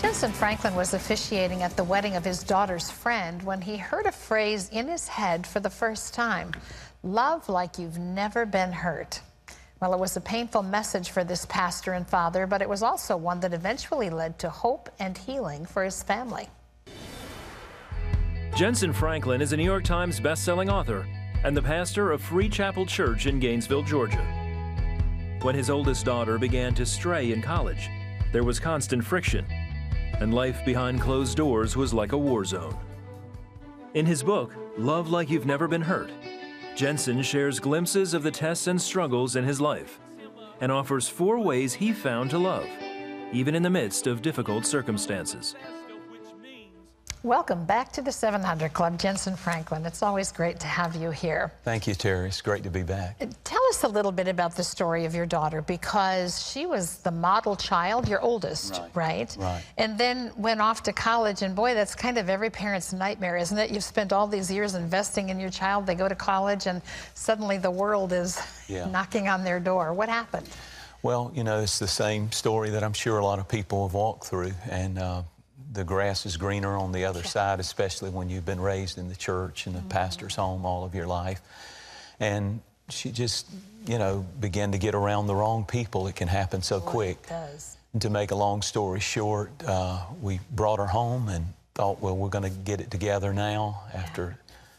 Jentezen Franklin was officiating at the wedding of his daughter's friend when he heard a phrase in his head for the first time: love like you've never been hurt. Well, it was a painful message for this pastor and father, but it was also one that eventually led to hope and healing for his family. Jentezen Franklin is a New York Times best-selling author and the pastor of Free Chapel Church in Gainesville, Georgia. When his oldest daughter began to stray in college, there was constant friction, and life behind closed doors was like a war zone. In his book, Love Like You've Never Been Hurt, Jentezen shares glimpses of the tests and struggles in his life and offers 4 ways he found to love, even in the midst of difficult circumstances. Welcome back to the 700 Club, Jentezen Franklin. It's always great to have you here. Thank you, Terry. It's great to be back. Tell us a little bit about the story of your daughter, because she was the model child, your oldest, right? Right. And then went off to college, and boy, that's kind of every parent's nightmare, isn't it? You've spent all these years investing in your child, they go to college, and suddenly the world is knocking on their door. What happened? Well, you know, it's the same story that I'm sure a lot of people have walked through, and the grass is greener on the other side, especially when you've been raised in the church and the pastor's home all of your life. And she just, you know, began to get around the wrong people. It can happen so quick. It does. And to make a long story short, we brought her home and thought, well, we're going to get it together now after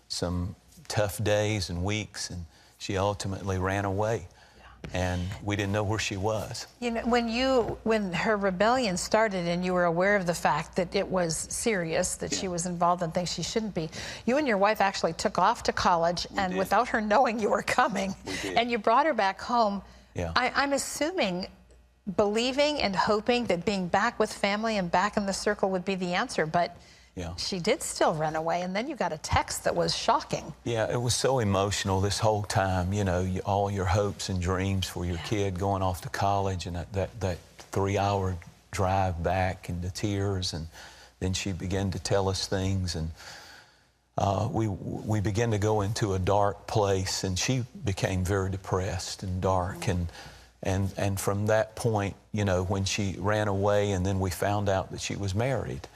some tough days and weeks, and she ultimately ran away. And we didn't know where she was. You know, when her rebellion started and you were aware of the fact that it was serious, that she was involved in things she shouldn't be, you and your wife actually took off to college, and without her knowing you were coming, and you brought her back home. I'm assuming, believing and hoping that being back with family and back in the circle would be the answer, but she did still run away, and then you got a text that was shocking. Yeah, it was so emotional this whole time, you know, all your hopes and dreams for your kid going off to college, and that 3-hour drive back, and the tears, and then she began to tell us things, and we began to go into a dark place, and she became very depressed and dark, and from that point, you know, when she ran away and then we found out that she was married,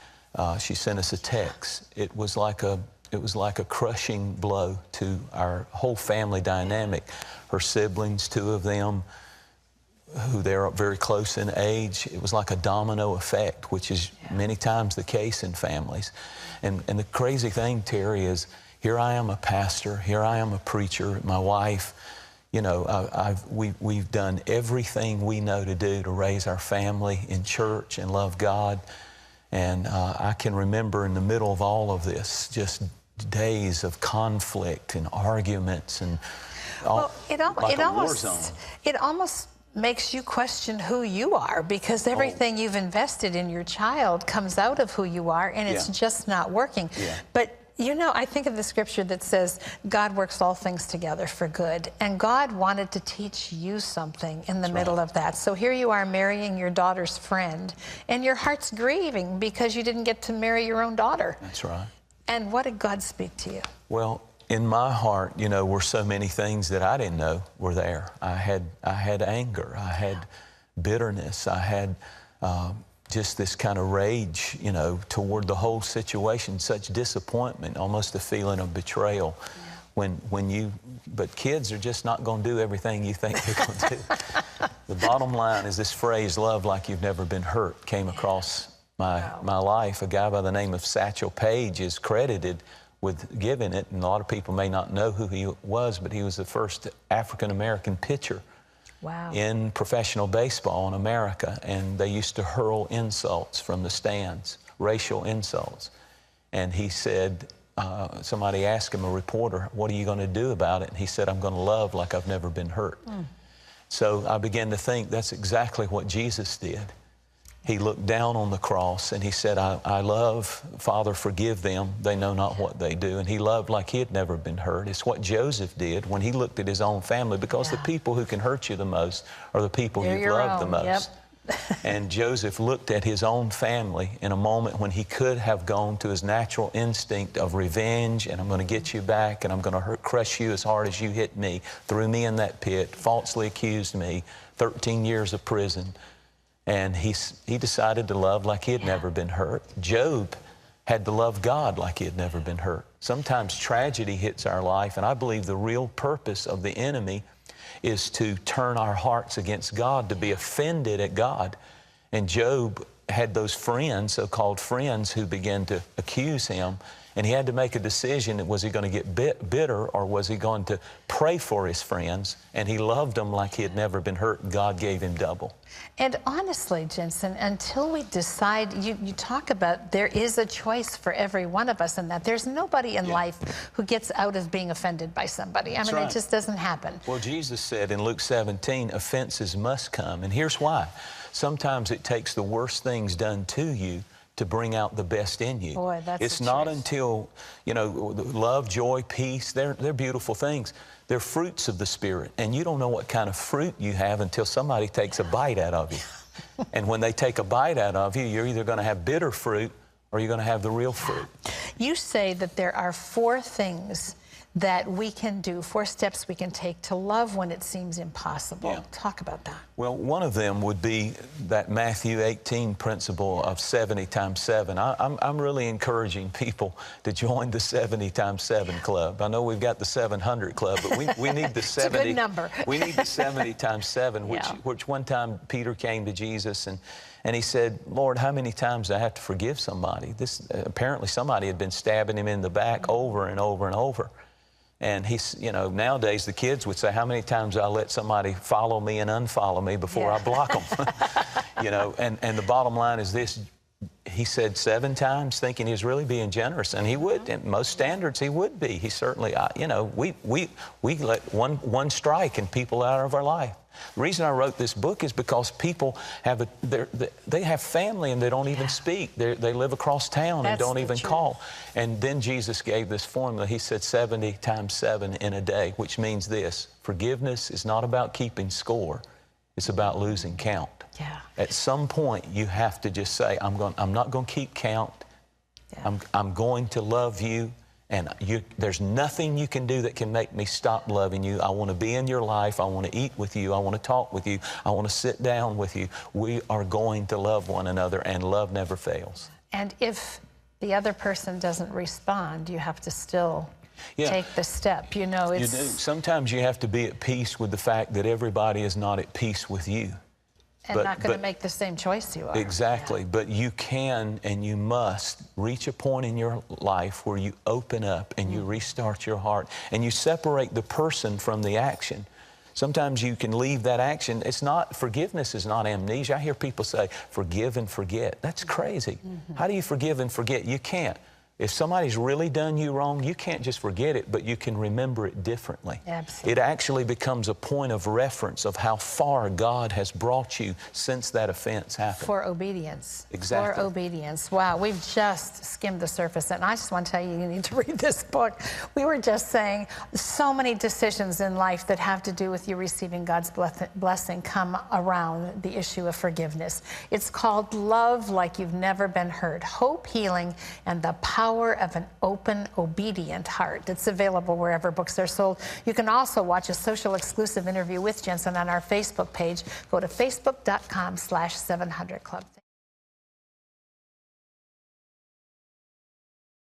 she sent us a text. It was like a crushing blow to our whole family dynamic. Her siblings, 2 of them, who they're very close in age, it was like a domino effect, which is many times the case in families. And the crazy thing, Terry, is here I am a pastor, here I am a preacher, my wife, you know, we've done everything we know to do to raise our family in church and love God. And I can remember in the middle of all of this, just days of conflict and arguments and it almost makes you question who you are, because everything you've invested in your child comes out of who you are, and it's just not working. But you know, I think of the scripture that says God works all things together for good, and God wanted to teach you something in the middle of that. So here you are marrying your daughter's friend, and your heart's grieving because you didn't get to marry your own daughter. That's right. And what did God speak to you? Well, in my heart, you know, were so many things that I didn't know were there. I had anger, I had bitterness, I had just this kind of rage, you know, toward the whole situation, such disappointment, almost a feeling of betrayal. But kids are just not going to do everything you think they're going to do. The bottom line is this phrase, love like you've never been hurt, came across my life. A guy by the name of Satchel Paige is credited with giving it, and a lot of people may not know who he was, but he was the first African-American pitcher in professional baseball in America, and they used to hurl insults from the stands, racial insults. And he said, somebody asked him, a reporter, what are you going to do about it? And he said, I'm going to love like I've never been hurt. So I began to think that's exactly what Jesus did. He looked down on the cross and he said, I love, Father, forgive them. They know not what they do. And he loved like he had never been hurt. It's what Joseph did when he looked at his own family, because the people who can hurt you the most are the people you've loved the most. And Joseph looked at his own family in a moment when he could have gone to his natural instinct of revenge, and I'm going to get you back, and I'm going to crush you as hard as you hit me, threw me in that pit, falsely accused me, 13 years of prison. And he decided to love like he had never been hurt. Job had to love God like he had never been hurt. Sometimes tragedy hits our life, and I believe the real purpose of the enemy is to turn our hearts against God, to be offended at God. And Job had those friends, so-called friends, who began to accuse him. And he had to make a decision. Was he going to get bitter, or was he going to pray for his friends? And he loved them like he had never been hurt, and God gave him double. And honestly, Jentezen, until we decide, you talk about there is a choice for every one of us, and that there's nobody in life who gets out of being offended by somebody. I mean, it just doesn't happen. Well, Jesus said in Luke 17, offenses must come. And here's why. Sometimes it takes the worst things done to you to bring out the best in you. Boy, that's it's not until, you know, love, joy, peace, they're beautiful things. They're fruits of the Spirit. And you don't know what kind of fruit you have until somebody takes a bite out of you. And when they take a bite out of you, you're either going to have bitter fruit or you're going to have the real fruit. You say that there are 4 things that we can do, 4 steps we can take to love when it seems impossible. Yeah. Talk about that. Well, one of them would be that Matthew 18 principle of 70 times 7. I'm really encouraging people to join the 70 times 7 club. I know we've got the 700 club, but we need the 70. It's a good number. We need the 70 times 7, which one time Peter came to Jesus and he said, Lord, how many times do I have to forgive somebody? Apparently somebody had been stabbing him in the back over and over and over. And he's, you know, nowadays the kids would say, how many times do I let somebody follow me and unfollow me before I block them? You know, and the bottom line is this. He said 7 times, thinking he was really being generous, and he would. In most standards, he would be. He certainly, you know, we let one strike and people out of our life. The reason I wrote this book is because people have they have family and they don't even speak. They live across town and don't even call. And then Jesus gave this formula. He said 70 times 7 in a day, which means this: forgiveness is not about keeping score. It's about losing count. Yeah. At some point, you have to just say, I'm not going to keep count. I'm going to love you. And there's nothing you can do that can make me stop loving you. I want to be in your life. I want to eat with you. I want to talk with you. I want to sit down with you. We are going to love one another, and love never fails. And if the other person doesn't respond, you have to still take the step. You know, it's... You do. Sometimes you have to be at peace with the fact that everybody is not at peace with you. And not going to make the same choice you are. Exactly. Yeah. But you can and you must reach a point in your life where you open up and you restart your heart and you separate the person from the action. Sometimes you can leave that action. Forgiveness is not amnesia. I hear people say, forgive and forget. That's crazy. How do you forgive and forget? You can't. If somebody's really done you wrong, you can't just forget it, but you can remember it differently. Absolutely. It actually becomes a point of reference of how far God has brought you since that offense happened. For obedience. Exactly. For obedience. Wow, we've just skimmed the surface. And I just want to tell you, you need to read this book. We were just saying so many decisions in life that have to do with you receiving God's blessing come around the issue of forgiveness. It's called Love Like You've Never Been Hurt: Hope, Healing, and the Power of an Open, Obedient Heart. It's available wherever books are sold. You can also watch a social exclusive interview with Jentezen on our Facebook page. Go to facebook.com/700club.